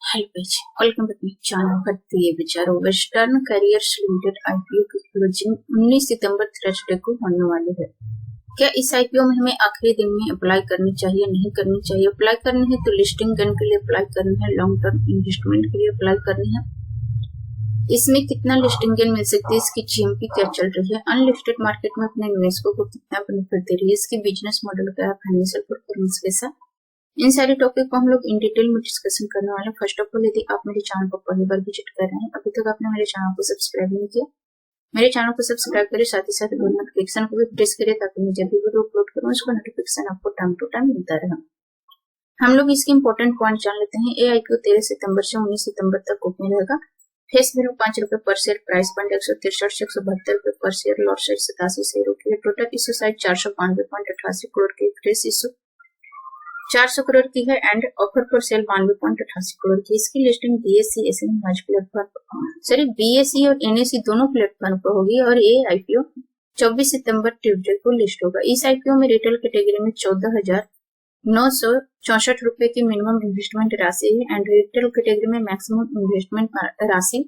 हाय page welcome back channel. भारतीय विचारों western carriers limited IPO की क्लोजिंग 19 सितंबर थर्सडे को होने वाली है। क्या इस आईपीओ में हमें आखिरी दिन में अप्लाई करनी चाहिए, नहीं करनी चाहिए? अप्लाई करनी है तो लिस्टिंग गन के लिए अप्लाई करनी है, लॉन्ग टर्म इन्वेस्टमेंट के लिए अप्लाई करनी है। इसमें कितना लिस्टिंग गन मिल सकती है, इसकी जीएमपी क्या चल रही है, अनलिस्टेड मार्केट में अपने निवेशकों को कितना बेनिफिट दे रही है, इसकी बिजनेस मॉडल क्या है, फाइनेंशियल परफॉर्मेंस कैसा, इन सारे टॉपिक को हम लोग इन डिटेल में डिस्कशन करने वाले हैं। फर्स्ट ऑफ ऑल, यदि आप मेरे चैनल को पहली बार विजिट कर रहे हैं, अभी तक आपने मेरे चैनल को सब्सक्राइब नहीं किया, मेरे चैनल को सब्सक्राइब करें, साथ ही साथ बेल नोटिफिकेशन को भी प्रेस करें ताकि मैं जब भी वीडियो अपलोड करूँ उसका नोटिफिकेशन आपको टाइम टू टाइम मिलता रहे। हम लोग इसके इंपॉर्टेंट पॉइंट जान लेते हैं। AIQ 13 सितंबर से 19 सितंबर तक ओपन रहेगा। फेस वैल्यू 5 रुपए पर शेयर, प्राइस पॉइंट 163 से 172 रुपए पर शेयर, लॉट साइज 87 शेयरों की है। टोटल इश्यू साइज 492.88 करोड़ की, फ्रेश इश्यू 400 करोड़ की है and offer for sale 92.88 crore की। इसकी listing BSE SNE platform BSE और NSE दोनों प्लेटफॉर्म पर होगी और ये आईपीओ 24 सितंबर ट्यूसडे को लिस्ट होगा। इस आईपीओ में रिटेल कैटेगरी में 14,964 रुपए की मिनिमम इन्वेस्टमेंट राशि है एंड रिटेल कैटेगरी में मैक्सिमम इन्वेस्टमेंट राशि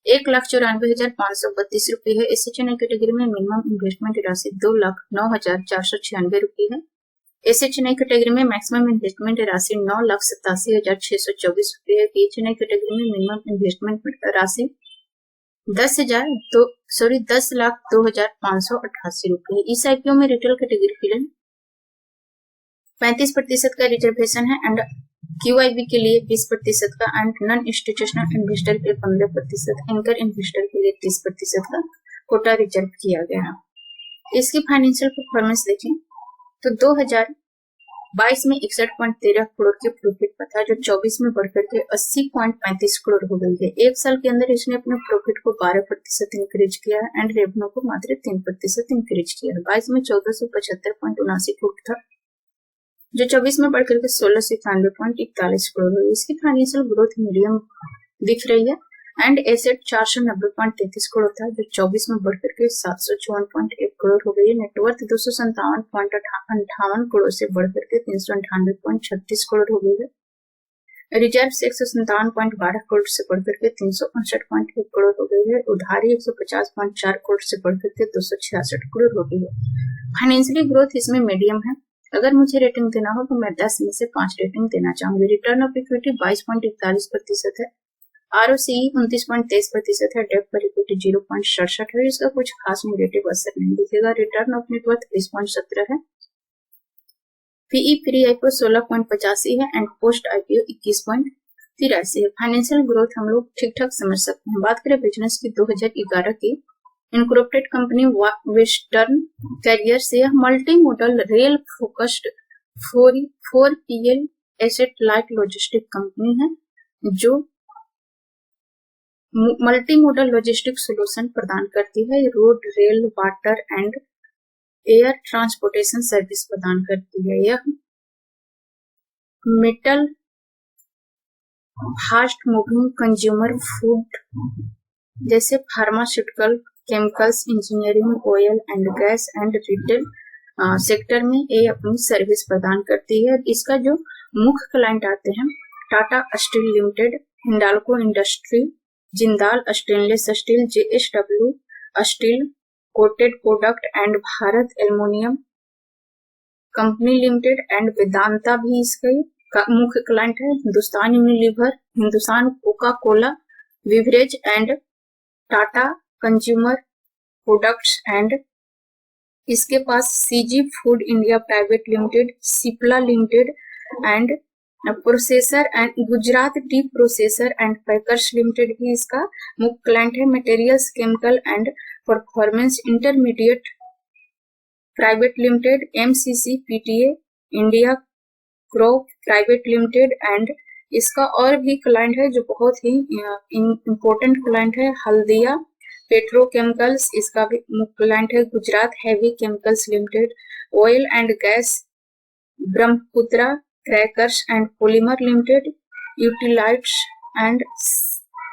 1,94,532 रुपए है। SHNI कैटेगरी में मिनिमम इन्वेस्टमेंट राशि 2,09,496 रुपए है। SHNI कैटेगरी में मैक्सिमम इन्वेस्टमेंट राशि 9,87,624 रुपए है। PHNI कैटेगरी में मिनिमम इन्वेस्टमेंट राशि 10,02,588 रुपए है। इस आईपीओ में रिटेल कैटेगरी के लिए 35% का रिजर्वेशन है एंड QIB के लिए 20% का एंड नॉन इंस्टीट्यूशनल इन्वेस्टर के लिए 15%, एंकर इन्वेस्टर के लिए 30% का कोटा रिजर्व किया गया है। इसकी फाइनेंशियल परफॉर्मेंस देखें तो 2022 में 61.13 करोड़ की प्रॉफिट पर था, जो 24 में बढ़कर के 80.35 करोड़ हो गई है। एक साल के अंदर इसने अपने प्रॉफिट को 12% इंक्रीज किया है एंड रेवेन्यू को मात्र 3% इंक्रीज किया है। 22 में 1475.79 करोड़ था, जो 24 में बढ़कर के 1691.41 करोड़ हुई। इसकी फाइनेंशियल ग्रोथ मीडियम दिख रही है एंड एसेट 490.33 करोड़ था, जो 24 में बढ़कर के 754.1 करोड़ हो गई है। नेटवर्थ 257.58 करोड़ से बढ़कर के 398.36 करोड़ हो गई है। रिजर्व 157.12 करोड़ से बढ़कर के 359.1 करोड़ हो गई है। उधारी 150.4 करोड़ से बढ़कर के 266 करोड़ हो गई है। फाइनेंशियली ग्रोथ इसमें मीडियम है। अगर मुझे रेटिंग देना हो तो मैं 10 में से 5 रेटिंग देना चाहूंगी। रिटर्न ऑफ इक्विटी 22.41% है, ROCE 29.23% है, डेट पर इक्विटी 0.67 है। इसका कुछ खास नेगेटिव असर नहीं दिखेगा। रिटर्न ऑफ नेटवर्थ 20.17 है, PE प्री आईपीओ 16.85 है एंड पोस्ट आईपीओ 21.83 है। फाइनेंशियल ग्रोथ हम लोग ठीक ठाक समझ सकते हैं। बात करें बिजनेस की, 2011 की इनकॉर्पोरेटेड कंपनी वेस्टर्न कैरियर से यह multi modal rail focused 4PL asset light logistic company है, जो मल्टी मॉडल लॉजिस्टिक सोल्यूशन प्रदान करती है। Road, rail, water and air transportation service प्रदान करती है। यह metal, fast moving consumer food जैसे pharmaceutical, chemicals, engineering, oil and gas and retail sector में ये अपनी सर्विस प्रदान करती है। इसका जो मुख्य क्लाइंट आते हैं, Tata steel limited, Hindalco industry, Jindal stainless steel, JSW steel coated product and Bharat aluminium company limited and Vedanta भी इसके मुख्य क्लाइंट है। Hindustan Unilever, Hindustan Coca Cola beverage and Tata consumer products and इसके पास CG food India private limited, Cipla limited and processor and Gujarat T processor and packers limited भी इसका मुख्य client है। Materials chemical and performance intermediate private limited, MCC PTA India crop private limited and इसका और भी client है जो बहुत ही इम्पोर्टेंट क्लाइंट है। हल्दिया पेट्रोकेमिकल्स इसका भी मुख्य क्लाइंट है। Gujarat heavy chemicals limited, oil and gas, Brahmaputra crackers and polymer limited, utilities and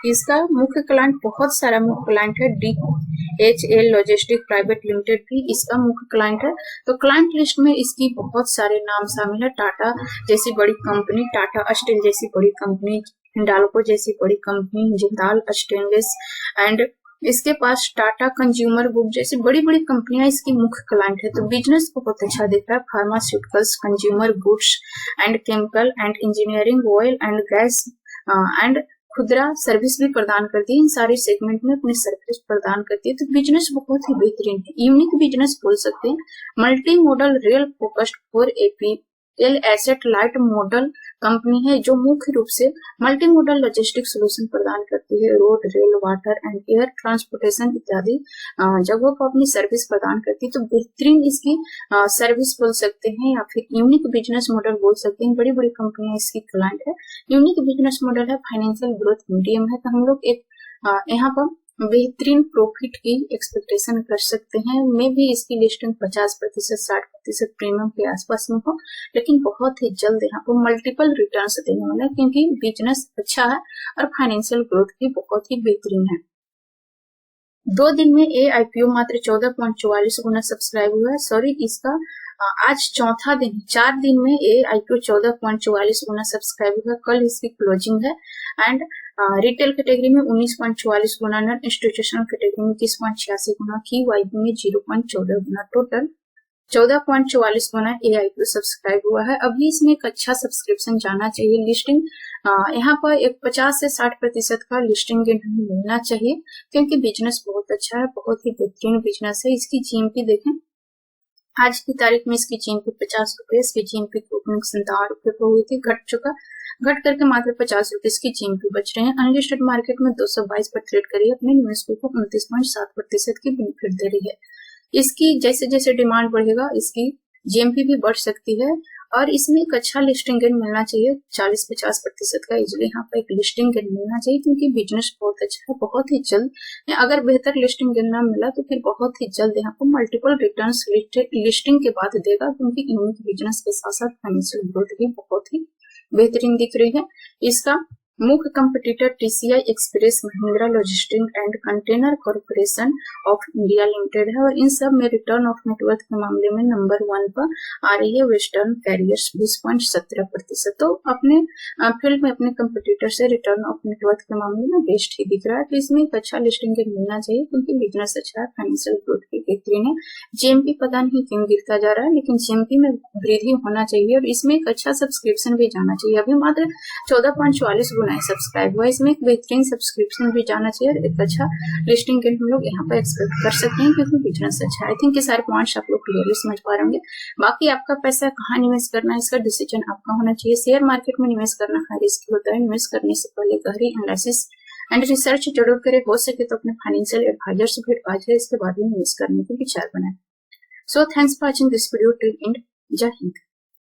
इसका मुख्य क्लाइंट, बहुत सारा मुख्य क्लाइंट है। DHL लॉजिस्टिक प्राइवेट लिमिटेड भी इसका मुख्य क्लाइंट है। तो क्लाइंट लिस्ट में इसकी बहुत सारे नाम शामिल है। टाटा जैसी बड़ी कंपनी, टाटा स्टील जैसी बड़ी कंपनी, हिंडाल्को जैसी बड़ी कंपनी, जिंदाल स्टेनलेस एंड इसके पास टाटा कंज्यूमर बुक जैसी बड़ी बड़ी कंपनियां इसकी मुख्य क्लाइंट है। तो बिजनेस बहुत अच्छा दिख रहा है। Pharmaceuticals, consumer goods and chemical and engineering, oil and gas and खुदरा सर्विस भी प्रदान करती है। इन सारे सेगमेंट में अपनी सर्विस प्रदान करती है। तो बिजनेस बहुत ही बेहतरीन है, यूनिक बिजनेस बोल सकते हैं। Multi modal rail focused for APL asset light model company है जो मुख्य रूप से मल्टी मॉडल लॉजिस्टिक सोल्यूशन प्रदान करती है। Road, rail, water and air transportation इत्यादि जगहों पर अपनी सर्विस प्रदान करती है। तो बेहतरीन इसकी सर्विस बोल सकते हैं या फिर यूनिक बिजनेस मॉडल बोल सकते हैं। बड़ी बड़ी कंपनियां इसकी क्लाइंट है। यूनिक बिजनेस मॉडल है, फाइनेंशियल ग्रोथ मीडियम है। तो हम लोग एक यहाँ पर बेहतरीन प्रॉफिट की एक्सपेक्टेशन कर सकते हैं। मे भी इसकी लिस्टिंग 50%, 60% प्रीमियम के आसपास में हो, लेकिन बहुत ही जल्द यहाँ पर मल्टीपल रिटर्न्स देने वाला है क्योंकि बिजनेस अच्छा है और फाइनेंशियल ग्रोथ भी बहुत ही बेहतरीन है। 2 दिन में ये आईपीओ मात्र 14.44 गुना सब्सक्राइब हुआ है। सॉरी, इसका आज चौथा दिन, 4 दिन में ये आईपीओ 14.44 गुना सब्सक्राइब हुआ। कल इसकी क्लोजिंग है। एंड रिटेल कैटेगरी में 19.44 गुना, नॉन इंस्टीट्यूशनल कैटेगरी में 30.86 गुना, QYB में 0.14 गुना, टोटल 14.44 गुना ये आईपीओ सब्सक्राइब हुआ है। अभी इसमें एक अच्छा सब्सक्रिप्शन जाना चाहिए। लिस्टिंग यहाँ पर एक 50 से 60% का लिस्टिंग मिलना चाहिए क्योंकि बिजनेस बहुत अच्छा है, बहुत ही बेहतरीन बिजनेस है। इसकी जीएमपी देखें, आज की तारीख में इसकी जीएमपी 50 रुपए, इसकी जीएमपी 57 रुपए पर हुई थी, घट करके मात्र 50 रुपए इसकी जीएमपी बच रहे हैं। अनलिस्टेड मार्केट में 222 पर ट्रेड करी है। अपने निवेशकों को 29.7% की बेनिफिट दे रही है। इसकी जैसे जैसे डिमांड बढ़ेगा इसकी जीएमपी भी बढ़ सकती है और इसमें एक अच्छा लिस्टिंग गेन मिलना चाहिए, 40-50% का इजिली यहाँ पर एक लिस्टिंग गेन मिलना चाहिए क्योंकि बिजनेस बहुत अच्छा है। बहुत ही जल्द अगर बेहतर लिस्टिंग गेन ना मिला तो फिर बहुत ही जल्द यहाँ पर मल्टीपल रिटर्न्स लिस्टिंग के बाद देगा क्योंकि यूनिक बिजनेस के साथ साथ फाइनेंशियल ग्रोथ भी बहुत ही बेहतरीन दिख रही है। इसका मुख्य competitor TCI express, Mahindra logistic and container corporation of India limited है और इन सब में रिटर्न ऑफ नेटवर्थ के मामले में नंबर 1 पर आ रही है वेस्टर्न कैरियर्स 20.17%। तो अपने फील्ड में अपने कंपटीटर से रिटर्न ऑफ नेटवर्थ के मामले में बेस्ट ही दिख रहा है। तो इसमें एक अच्छा लिस्टिंग मिलना चाहिए क्योंकि बिजनेस अच्छा है, फाइनेंशियल ग्रोथ भी बेहतरीन है। जीएमपी पता नहीं क्यों गिरता जा रहा है, लेकिन जीएमपी में वृद्धि होना चाहिए और इसमें एक अच्छा सब्सक्रिप्शन भी जाना चाहिए। अभी मात्र 14.44 गुना सब्सक्राइब हुआ, इसमें एक बेहतरीन सब्सक्रिप्शन भी जाना चाहिए और एक अच्छा लिस्टिंग गेन हम लोग यहाँ पर एक्सपेक्ट कर सकते हैं क्योंकि बिजनेस अच्छा है। आई थिंक ये सारे पॉइंट्स आप लोग क्लियरली समझ पा रहे होंगे। बाकी आपका पैसा कहाँ निवेश करना है इसका डिसीजन आपका होना चाहिए। शेयर मार्केट में निवेश करना हाई रिस्क होता है। निवेश करने से पहले गहरी एनालिसिस एंड रिसर्च जरूर करें। हो सके तो अपने फाइनेंशियल एडवाइजर से भी एडवाइज है, इसके बाद में निवेश करने के विचार बनाए। So thanks for watching this video till and. जय हिंद।